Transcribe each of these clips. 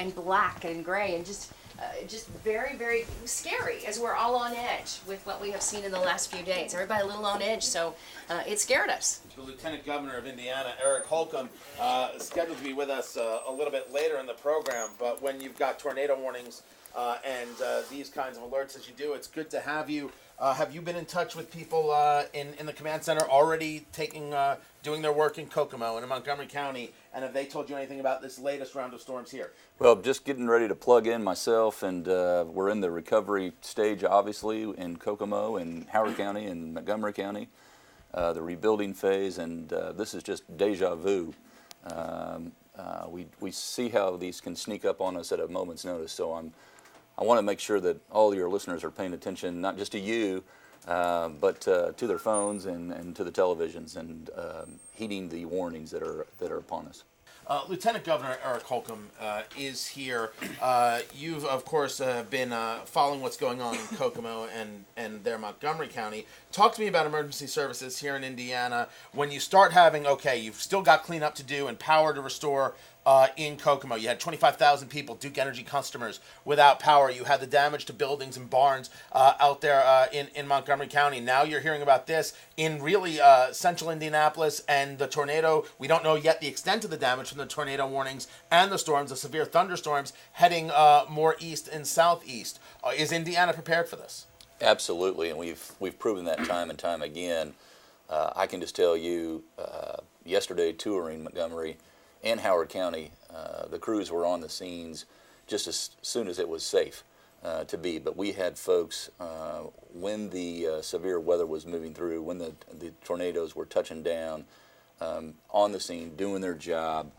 and black and gray, and just very, very scary as we're all on edge with what we have seen in the last few days. Everybody a little on edge, so it scared us. The Lieutenant Governor of Indiana, Eric Holcomb, is scheduled to be with us a little bit later in the program, but when you've got tornado warnings and these kinds of alerts as you do, it's good to have you. Have you been in touch with people in the command center already doing their work in Kokomo and in Montgomery County, and have they told you anything about this latest round of storms here? Well, just getting ready to plug in myself, and we're in the recovery stage, obviously, in Kokomo and Howard County and Montgomery County, the rebuilding phase, and this is just deja vu. We see how these can sneak up on us at a moment's notice, so I want to make sure that all your listeners are paying attention, not just to you, but to their phones and to the televisions, and heeding the warnings that are upon us. Lieutenant Governor Eric Holcomb is here. You've, of course, been following what's going on in Kokomo and their Montgomery County. Talk to me about emergency services here in Indiana. When you start having, you've still got cleanup to do and power to restore in Kokomo. You had 25,000 people, Duke Energy customers, without power. You had the damage to buildings and barns out there in Montgomery County. Now you're hearing about this in really central Indianapolis and the tornado. We don't know yet the extent of the damage from the tornado warnings and the storms, the severe thunderstorms heading more east and southeast. Is Indiana prepared for this? Absolutely, and we've proven that time and time again. I can just tell you, yesterday touring Montgomery and Howard County, the crews were on the scenes just as soon as it was safe to be. But we had folks, when the severe weather was moving through, when the tornadoes were touching down, on the scene, doing their job.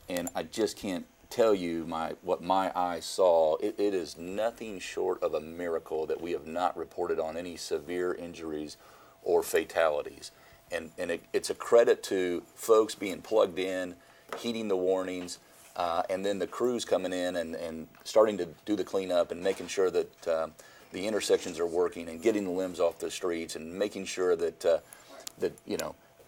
And I just can't tell you what my eyes saw. It is nothing short of a miracle that we have not reported on any severe injuries or fatalities. And it's a credit to folks being plugged in, heeding the warnings, and then the crews coming in and starting to do the cleanup and making sure that the intersections are working and getting the limbs off the streets and making sure that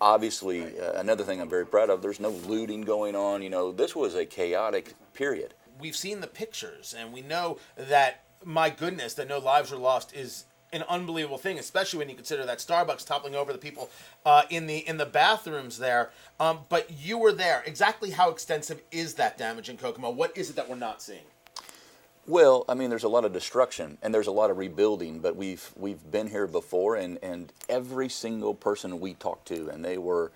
obviously another thing I'm very proud of, there's no looting going on. This was a chaotic period. We've seen the pictures, and we know that, my goodness, that no lives were lost is an unbelievable thing, especially when you consider that Starbucks toppling over the people in the bathrooms there. But you were there. Exactly how extensive is that damage in Kokomo? What is it that we're not seeing? Well, I mean, there's a lot of destruction and there's a lot of rebuilding, but we've been here before, and every single person we talked to, and they were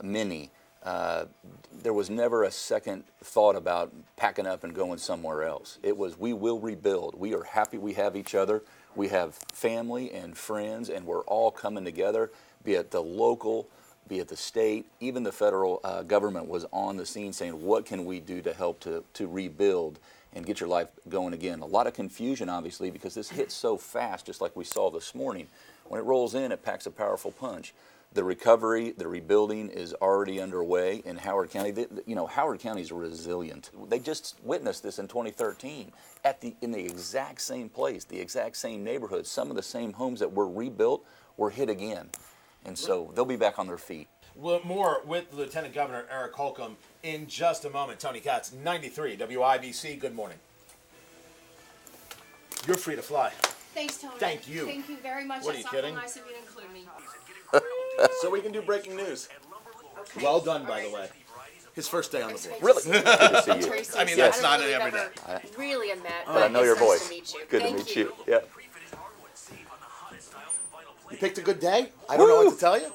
many, there was never a second thought about packing up and going somewhere else. It was, we will rebuild. We are happy we have each other. We have family and friends, and we're all coming together, be it the local, be it the state, even the federal government was on the scene saying, what can we do to help to rebuild and get your life going again? A lot of confusion, obviously, because this hits so fast, just like we saw this morning. When it rolls in, it packs a powerful punch. The recovery, the rebuilding is already underway in Howard County. Howard County is resilient. They just witnessed this in 2013 in the exact same place, the exact same neighborhood. Some of the same homes that were rebuilt were hit again. And so they'll be back on their feet. Well, more with Lieutenant Governor Eric Holcomb in just a moment. Tony Katz, 93 WIBC, good morning. You're free to fly. Thanks, Tony. Thank you. Thank you very much. What, are you kidding? Nice of you to include me. So we can do breaking news. Okay. Well done, by the way. His first day on the board. Really? Good to see you. Tracy, I mean, that's not really every day. Really a met, But I know your it's nice voice. to meet you. Good Thank to meet you. Yeah. You picked a good day? I don't know what to tell you.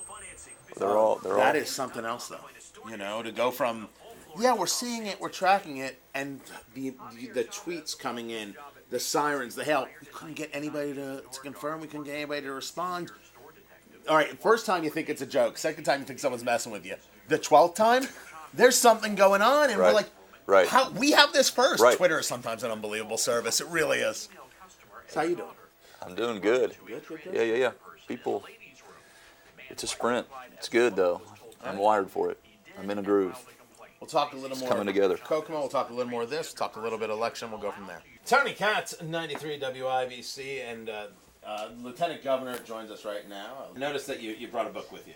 That is something else, though. To go from, we're seeing it, we're tracking it, and the tweets coming in, the sirens, the hail. We couldn't get anybody to confirm. We couldn't get anybody to respond. All right, first time you think it's a joke. Second time you think someone's messing with you. The 12th time, there's something going on, and we're like, how we have this first. Right. Twitter is sometimes an unbelievable service. It really is. So how you doing? I'm doing good. Good. Yeah. People, it's a sprint. It's good, though. I'm wired for it. I'm in a groove. We'll talk a little more coming together. Kokomo. We'll talk a little more of this. We'll talk a little bit of election. We'll go from there. Tony Katz, 93 WIBC, and Lieutenant Governor joins us right now. Notice that you brought a book with you,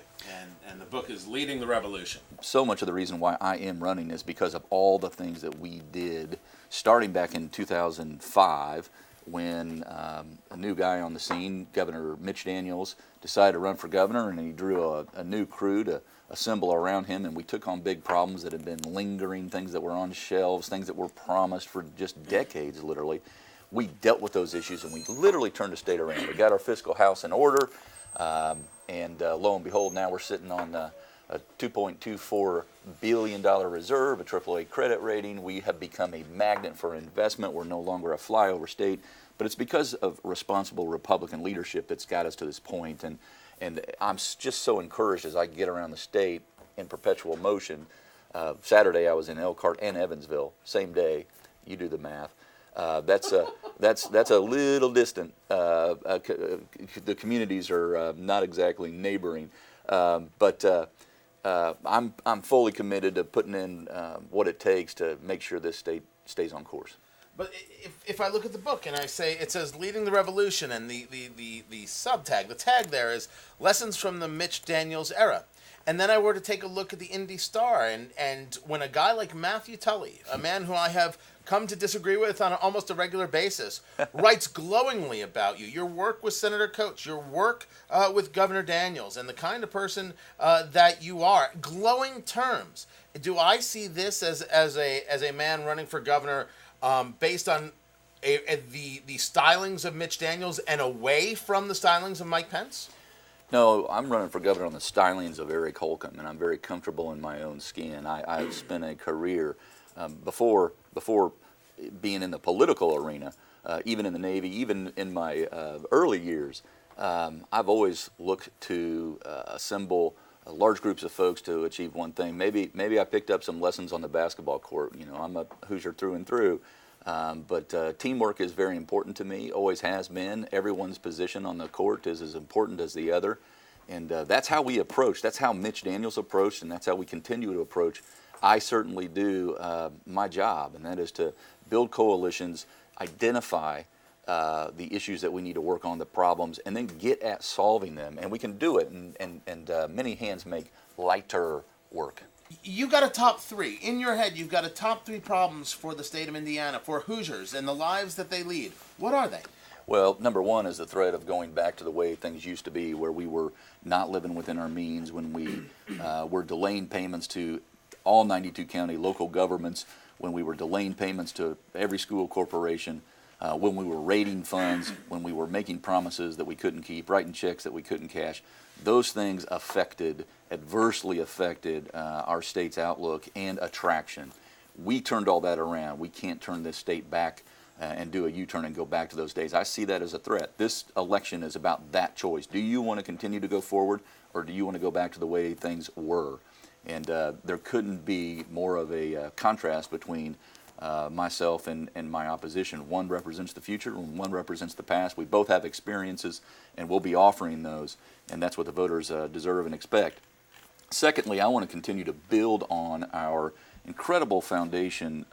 and the book is Leading the Revolution. So much of the reason why I am running is because of all the things that we did, starting back in 2005, when a new guy on the scene, Governor Mitch Daniels, decided to run for governor, and he drew a new crew to assemble around him, and we took on big problems that had been lingering, things that were on shelves, things that were promised for just decades, literally. We dealt with those issues, and we literally turned the state around. We got our fiscal house in order, and lo and behold, now we're sitting on a $2.24 billion reserve, a AAA credit rating. We have become a magnet for investment. We're no longer a flyover state, but it's because of responsible Republican leadership that's got us to this point. And I'm just so encouraged as I get around the state in perpetual motion. Saturday I was in Elkhart and Evansville, same day. You do the math. That's a little distant. The communities are not exactly neighboring, but I'm fully committed to putting in what it takes to make sure this state stays on course. But if I look at the book and I say it says Leading the Revolution, and the subtag, the tag there is Lessons from the Mitch Daniels Era. And then I were to take a look at the Indy Star, and when a guy like Matthew Tully, a man who I have come to disagree with on almost a regular basis, writes glowingly about you, your work with Senator Coates, your work with Governor Daniels, and the kind of person that you are, glowing terms. Do I see this as a man running for governor based on the stylings of Mitch Daniels and away from the stylings of Mike Pence? No, I'm running for governor on the stylings of Eric Holcomb, and I'm very comfortable in my own skin. I've spent a career before being in the political arena, even in the Navy, even in my early years. I've always looked to assemble large groups of folks to achieve one thing. Maybe I picked up some lessons on the basketball court. You know, I'm a Hoosier through and through. But teamwork is very important to me, always has been. Everyone's position on the court is as important as the other. And that's how we approach. That's how Mitch Daniels approached, and that's how we continue to approach. I certainly do my job, and that is to build coalitions, identify the issues that we need to work on, the problems, and then get at solving them. And we can do it, and many hands make lighter work. You got a top three. In your head, you've got a top three problems for the state of Indiana, for Hoosiers and the lives that they lead. What are they? Well, number one is the threat of going back to the way things used to be, where we were not living within our means, when we were delaying payments to all 92 county local governments, when we were delaying payments to every school corporation, when we were raiding funds, when we were making promises that we couldn't keep, writing checks that we couldn't cash. Those things adversely affected our state's outlook and attraction. We turned all that around. We can't turn this state back and do a U-turn and go back to those days. I see that as a threat. This election is about that choice. Do you want to continue to go forward, or do you want to go back to the way things were? And there couldn't be more of a contrast between myself and my opposition. One represents the future and one represents the past. We both have experiences, and we'll be offering those, and that's what the voters deserve and expect. Secondly, I want to continue to build on our incredible foundation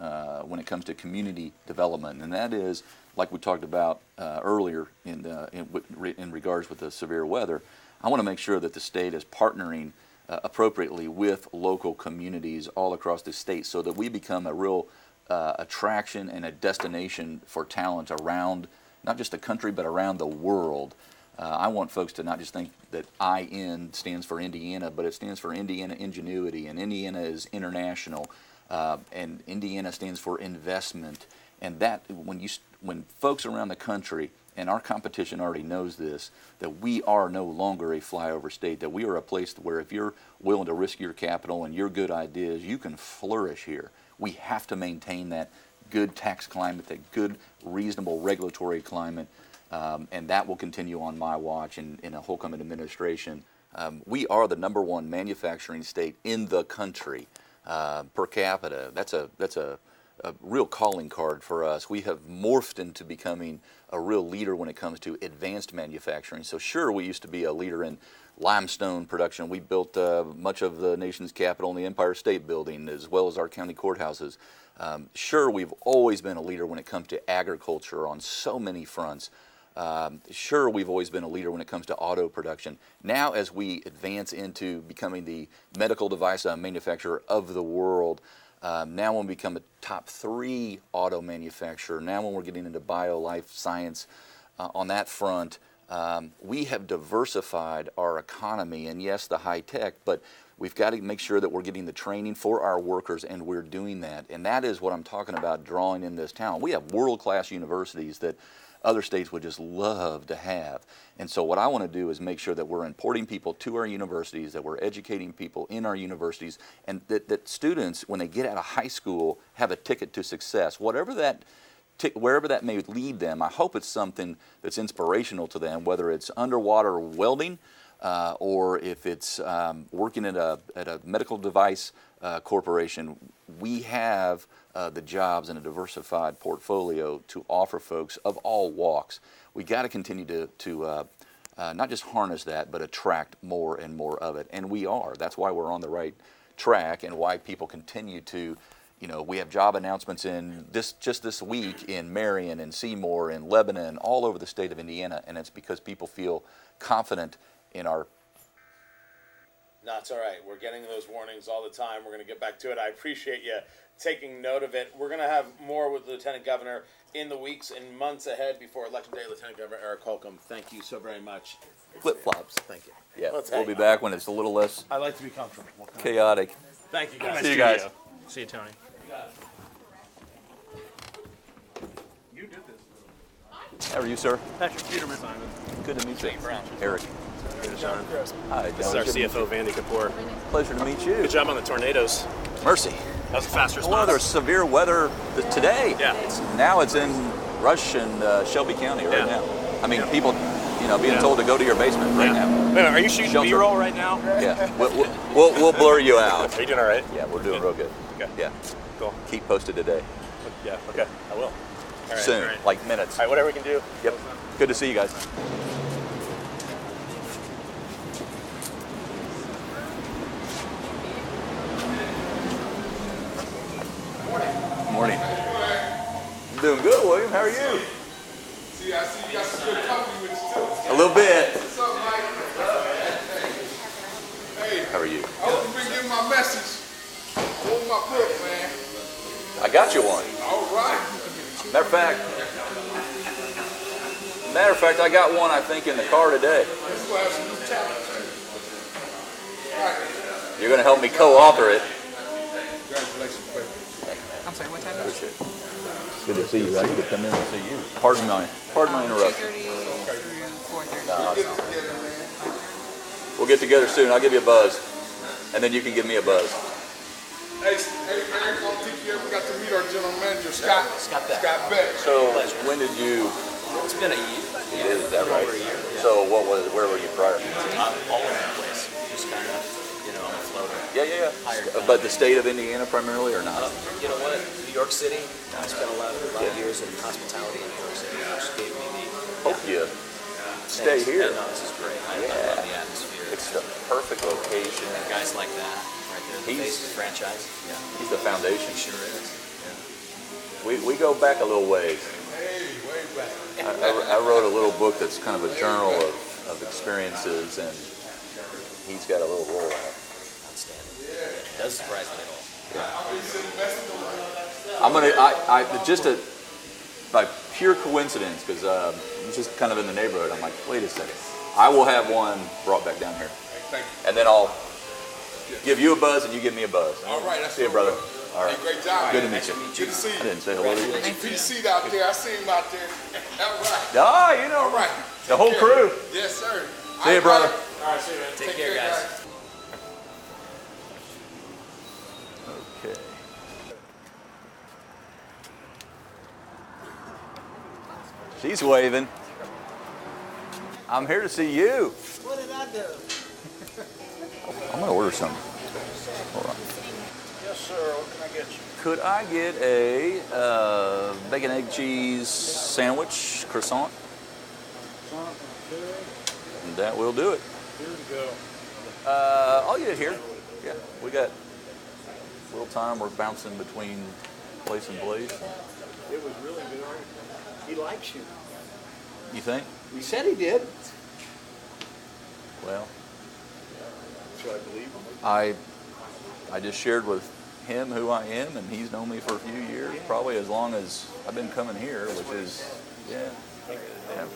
when it comes to community development, and that is, like we talked about earlier in regards with the severe weather, I want to make sure that the state is partnering appropriately with local communities all across the state so that we become a real attraction and a destination for talent around not just the country but around the world. I want folks to not just think that IN stands for Indiana, but it stands for Indiana Ingenuity, and Indiana is international, and Indiana stands for investment. And that when folks around the country, and our competition already knows this, that we are no longer a flyover state, that we are a place where if you're willing to risk your capital and your good ideas, you can flourish here. We have to maintain that good tax climate, that good, reasonable regulatory climate, and that will continue on my watch in a Holcomb administration. We are the #1 manufacturing state in the country per capita. That's a real calling card for us. We have morphed into becoming a real leader when it comes to advanced manufacturing. So sure, we used to be a leader in limestone production. We built much of the nation's capital in the Empire State Building, as well as our county courthouses. Sure, we've always been a leader when it comes to agriculture on so many fronts. Sure, we've always been a leader when it comes to auto production. Now, as we advance into becoming the medical device manufacturer of the world, now when we become a top 3 auto manufacturer, now when we're getting into bio, life science on that front, we have diversified our economy, and yes, the high tech, but we've got to make sure that we're getting the training for our workers, and we're doing that. And that is what I'm talking about, drawing in this talent. We have world-class universities that other states would just love to have. And so what I want to do is make sure that we're importing people to our universities, that we're educating people in our universities, and that students, when they get out of high school, have a ticket to success. Wherever that may lead them, I hope it's something that's inspirational to them, whether it's underwater welding, or if it's working at a medical device corporation. We have the jobs and a diversified portfolio to offer folks of all walks. We got to continue to not just harness that, but attract more and more of it. And we are. That's why we're on the right track, and why people continue to, we have job announcements just this week in Marion and Seymour and Lebanon, all over the state of Indiana, and it's because people feel confident in our. No, it's all right. We're getting those warnings all the time. We're going to get back to it. I appreciate you taking note of it. We're going to have more with the Lieutenant Governor in the weeks and months ahead before Election Day. Lieutenant Governor Eric Holcomb, thank you so very much. Flip-flops. Thank you. Yeah, we'll be back when it's a little less I like to be comfortable. chaotic. Thank you, guys. See you guys. See you, Tony. You did this. How are you, sir? Patrick Peterman. Good to meet you. Eric. Hi, This is our CFO, Vandy Kapoor. Pleasure to meet you. Good job on the tornadoes. Mercy. That was a fast response. Well, there's severe weather today. Yeah. Now it's in Rush and Shelby County right now. I mean, people, being told to go to your basement right now. Wait a minute, are you shooting Shelter. B-roll right now? Yeah. We'll blur you out. Are you doing all right? Yeah, we're doing real good. Okay. Yeah. Cool. Keep posted today. Yeah, okay. I will. All right. Soon, All right. like minutes. All right, whatever we can do. Yep. Good to see you guys. Morning. I'm doing good, William. How are you? See, I see you got some good company with you too. A little bit. What's up, Mike? Hey, How are you? I hope you've been getting my message. Hold my book, man. I got you one. All right. Matter of fact, I got one, I think, in the car today. This will have some new talent. You're going to help me co-author it. Congratulations, baby. I'm sorry, what time is it? Appreciate it. Good to see you. I need to come in and see you. Pardon my interruption. 2:30 through 4:30. No, Get it together, man. we'll get together soon. I'll give you a buzz, and then you can give me a buzz. Hey, Eric, I'll teach you. We got to meet our general manager, Scott. Scott Beck. Scott Beck. So when did you? It's been a year. Is that right? Over a year. Yeah. So where were you prior? All over the place. Just kind of, on a floater. Yeah. Hired But the state of Indiana primarily, or not? You know what? New York City. I spent a lot of years in hospitality in New York City, which gave me Hope you stay here. No, this is great. I love the atmosphere. It's the perfect location. And guys like that, right there, the face of the franchise. Yeah. He's the foundation. He sure is. We go back a little ways. Hey, way back. I wrote a little book that's kind of a journal of experiences, and he's got a little role in it. Outstanding. It does surprise me at all. By pure coincidence, because I'm just kind of in the neighborhood, I'm like, wait a second. I will have one brought back down here. Thank you. And then I'll give you a buzz and you give me a buzz. All right, that's See you, no brother. problem. All right. Hey, great job. Good to man. meet you. Good to see I you. didn't say hello to you. PC out there. I see him out there. All right. Ah, All right. the whole Take care. crew. Yes, sir. See you, brother. All right, see you, man. Take care, guys. Okay. She's waving. I'm here to see you. What did I do? I'm going to order something. Hold on. Yes, sir. What can I get you? Could I get a bacon, egg, cheese sandwich, croissant? And that will do it. Here we go. I'll get it here. Yeah, we got a little time. We're bouncing between place and place. It was really good. He likes you. You think? He said he did. Well, Should I believe him? I just shared with him who I am, and he's known me for a few years, probably as long as I've been coming here, which is, yeah,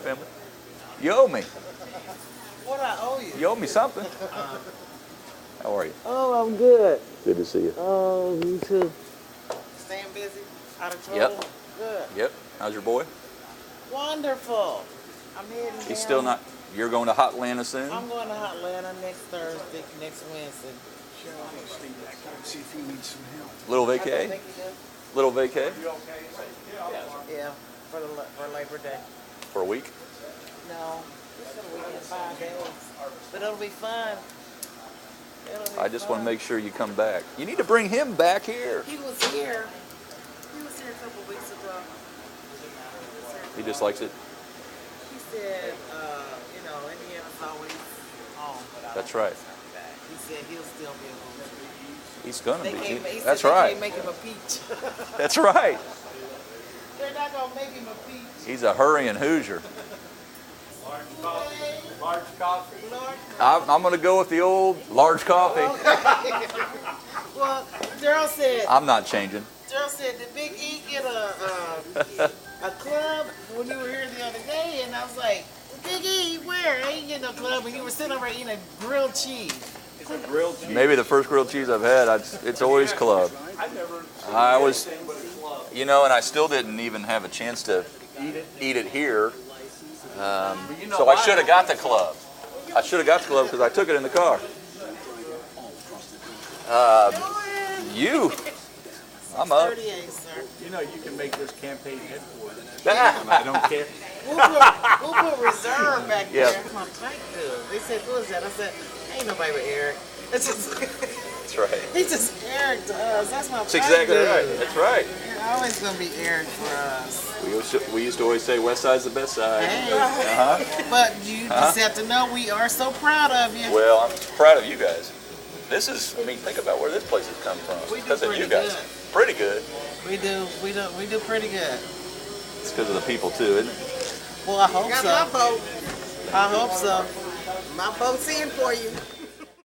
family. You owe me. What I owe you? You owe me something. How are you? Oh, I'm good. Good to see you. Oh, you too. Staying busy? Out of trouble? Yep. Good. Yep. How's your boy? Wonderful. I'm heading He's down. still not. You're going to Hotlanta soon? I'm going to Atlanta next Thursday, next Wednesday. Cheryl, I'm gonna stay back here and see if he needs some help. Little I don't vacay? think he does. Little vacay? Yeah, for Labor Day. For a week? No, just for the weekend, 5 days. But it'll be fun. I just want to make sure you come back. You need to bring him back here. He was here. He was here a couple weeks ago. He just likes it. He said, Indiana's always home. But That's right. He said he'll still be a Hoosier. He's going to They be. can't, he That's said they right. can't make him a peach. That's right. They're not going to make him a peach. He's a hurrying Hoosier. Large coffee. I'm going to go with the old large coffee. Well, Daryl said, I'm not changing. did Big E get a club when you were here the other day? And I was like, Big E, where? I ain't getting no club. And you were sitting over eating a grilled cheese. It's a grilled cheese. Maybe the first grilled cheese I've had, it's always club. I never. I was, and I still didn't even have a chance to eat it here. So I should have got the club. I should have got the club because I took it in the car. I'm up. 38, sir. You know, you can make this campaign headquarters. Ah. I don't care. We'll put reserve back Yeah. there. My pipe bill. They said, who is that? I said, ain't nobody but Eric. It's just, That's right. he's just Eric to us. That's my That's pipe exactly bill. right. That's right. You're always going to be Eric for us. We used to always say West Side's the best side. Hey. But you just have to know we are so proud of you. Well, I'm proud of you guys. This is, think about where this place has come from. We do Because of you pretty guys. good. Pretty good. We do pretty good. It's because of the people too, isn't it? Well, I hope so. My vote. I hope so. My vote's in for you.